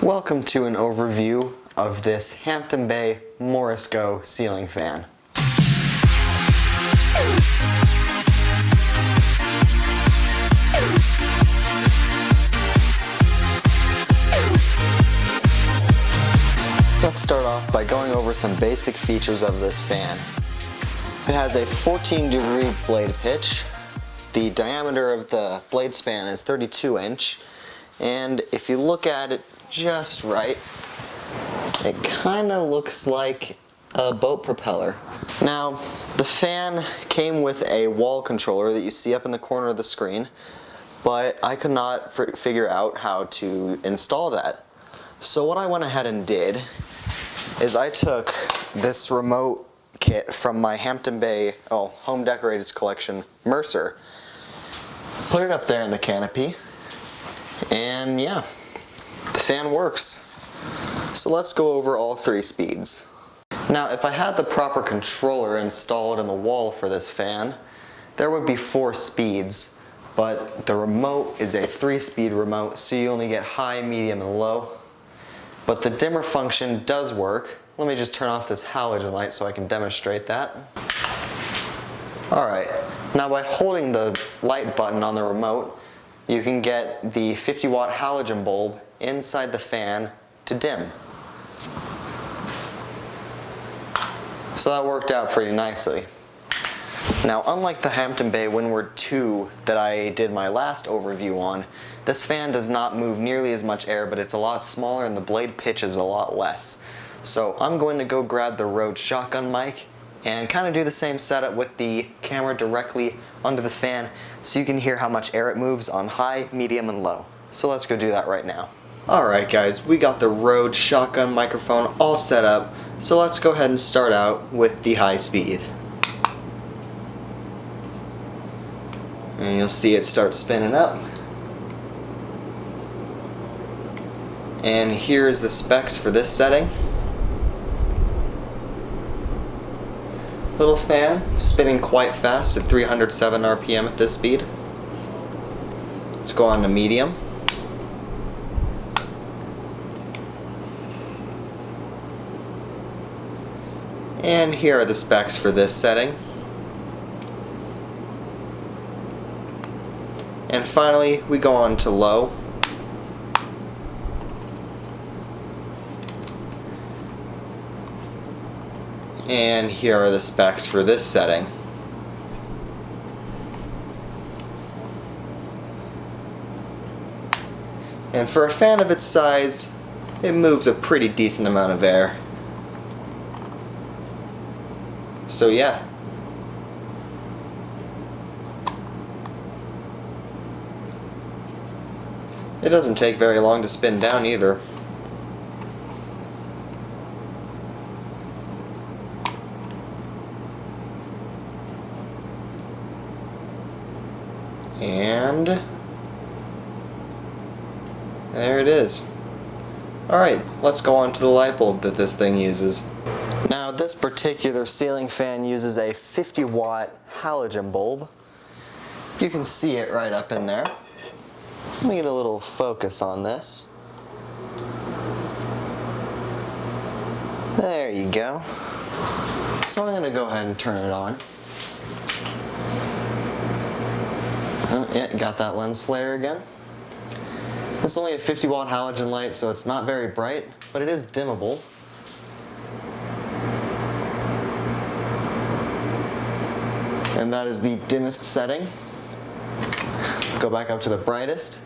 Welcome to an overview of this Hampton Bay Moresco ceiling fan. Let's start off by going over some basic features of this fan. It has a 14-degree blade pitch. The diameter of the blade span is 32 inch, and if you look at it just right, it kind of looks like a boat propeller. Now, the fan came with a wall controller that you see up in the corner of the screen, but I could not figure out how to install that. So what I went ahead and did is I took this remote kit from my Hampton Bay Home Decorators collection, Mercer, put it up there in the canopy, and yeah, the fan works. So let's go over all three speeds. Now, if I had the proper controller installed in the wall for this fan, there would be 4 speeds, but the remote is a 3-speed remote, so you only get high, medium, and low. But the dimmer function does work. Let me just turn off this halogen light so I can demonstrate that. Alright, now by holding the light button on the remote, you can get the 50-watt halogen bulb inside the fan to dim. So that worked out pretty nicely. Now, unlike the Hampton Bay Windward 2 that I did my last overview on, this fan does not move nearly as much air, but it's a lot smaller and the blade pitch is a lot less. So I'm going to go grab the Rode shotgun mic and kind of do the same setup with the camera directly under the fan so you can hear how much air it moves on high, medium, and low. So let's go do that right now. Alright guys, we got the Rode shotgun microphone all set up, so let's go ahead and start out with the high speed. And you'll see it start spinning up. And here's the specs for this setting. Little fan, spinning quite fast at 307 RPM at this speed. Let's go on to medium. And here are the specs for this setting. And finally, we go on to low. And here are the specs for this setting. And for a fan of its size, it moves a pretty decent amount of air. So yeah. It doesn't take very long to spin down either. And there it is. Alright, let's go on to the light bulb that this thing uses. Now, this particular ceiling fan uses a 50-watt halogen bulb. You can see it right up in there. Let me get a little focus on this. There you go. So I'm going to go ahead and turn it on. Oh, yeah, got that lens flare again. It's only a 50-watt halogen light, so it's not very bright, but it is dimmable. And that is the dimmest setting. Go back up to the brightest.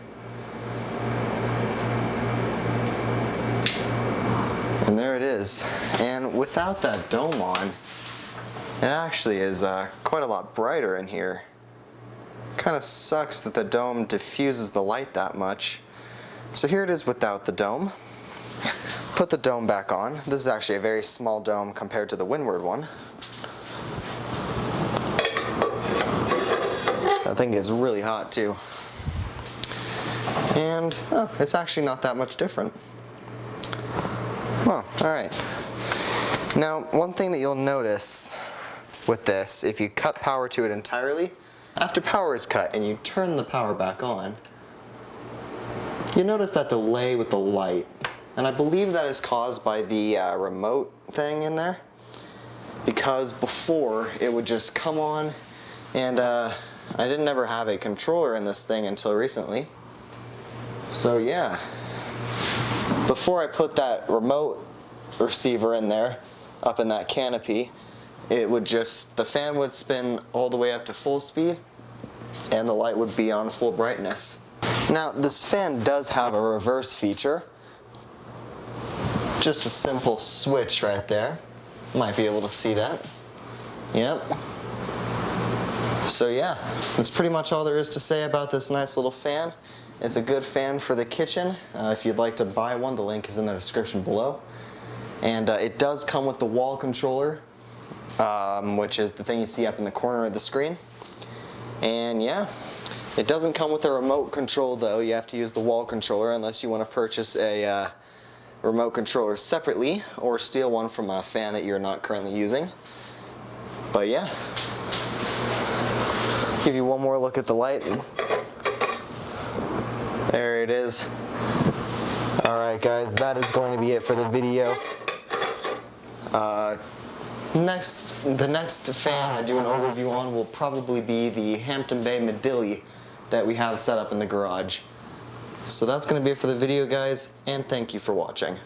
And there it is. And without that dome on, it actually is quite a lot brighter in here. Kind of sucks that the dome diffuses the light that much. So here it is without the dome. Put the dome back on. This is actually a very small dome compared to the Windward one. That thing gets really hot too. And it's actually not that much different. Well, alright. Now, one thing that you'll notice with this, if you cut power to it entirely, after power is cut and you turn the power back on, you notice that delay with the light And I believe that is caused by the remote thing in there, because before it would just come on, and I didn't ever have a controller in this thing until recently. So yeah, before I put that remote receiver in there, up in that canopy, it would just, the fan would spin all the way up to full speed and the light would be on full brightness. Now this fan does have a reverse feature. Just a simple switch right there. Might be able to see that. Yep. So yeah, that's pretty much all there is to say about this nice little fan. It's a good fan for the kitchen. If you'd like to buy one, the link is in the description below. And it does come with the wall controller, which is the thing you see up in the corner of the screen. And yeah, it doesn't come with a remote control though. You have to use the wall controller unless you want to purchase a remote controller separately or steal one from a fan that you're not currently using. But yeah, give you one more look at the light. There it is. Alright guys, that is going to be it for the video. The next fan I do an overview on will probably be the Hampton Bay Medilli that we have set up in the garage. So that's going to be it for the video guys, and thank you for watching.